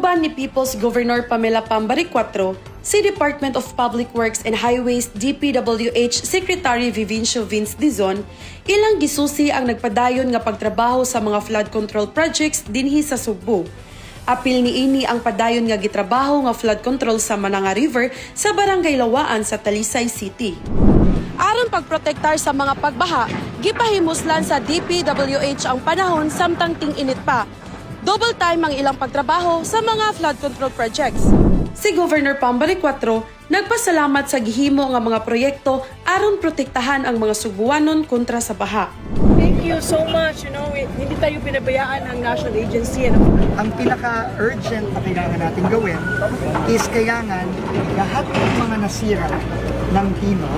Kauban ni People's Governor Pamela Pambari IV, si Department of Public Works and Highways DPWH Secretary Vivincio Vince Dizon, ilang gisusi ang nagpadayon nga pagtrabaho sa mga flood control projects dinhi sa Sugbo. Apil niini ang padayon nga gitrabaho nga flood control sa Mananga River sa Barangay Lawaan sa Talisay City. Aron pagprotektar sa mga pagbaha, gipahimuslan sa DPWH ang panahon samtang ting-init pa. Double time ang ilang pagtrabaho sa mga flood control projects. Si Governor Pambari IV nagpasalamat sa gihimo nga mga proyekto aron protektahan ang mga Subuanon kontra sa baha. Thank you so much. Hindi tayo pinabayaan ng national agency. Ang pinaka-urgent na kailangan natin gawin is kailangan lahat ng mga nasira ng Tino,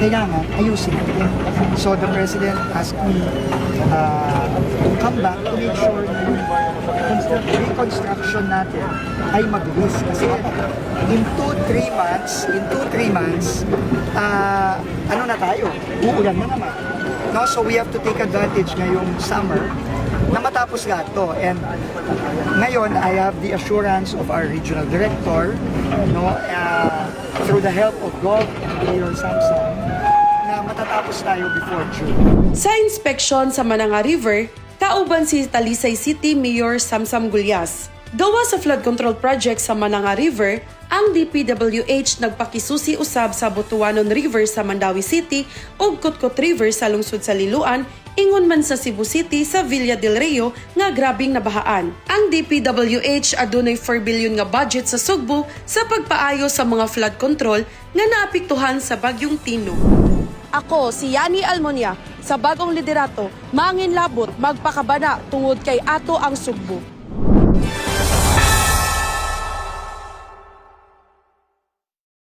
kailangan ayusin natin. So the President asked me to come back to make sure na yung reconstruction natin ay mabilis. Kasi in 2-3 months, ano na tayo? Uulan na naman. No? So we have to take advantage ngayong summer na matapos lahat to. And ngayon, I have the assurance of our regional director, no, through the help of Gov and Mayor Samson, na matatapos tayo before June. Sa inspeksyon sa Mananga River, kauban si Talisay City Mayor Samsam Gulyas. Gawa sa flood control project sa Mananga River, ang DPWH nagpakisusi usab sa Butuanon River sa Mandawi City ug Kutkot River sa lungsod sa Liloan, ingon man sa Cebu City sa Villa del Rio nga grabing nabahaan. Ang DPWH adunay 4 billion nga budget sa Sugbo sa pagpaayo sa mga flood control nga naapektuhan sa bagyong Tino. Ako si Yani Almonia sa bagong liderato, manginlabot magpakabana tungod kay ato ang Sugbo.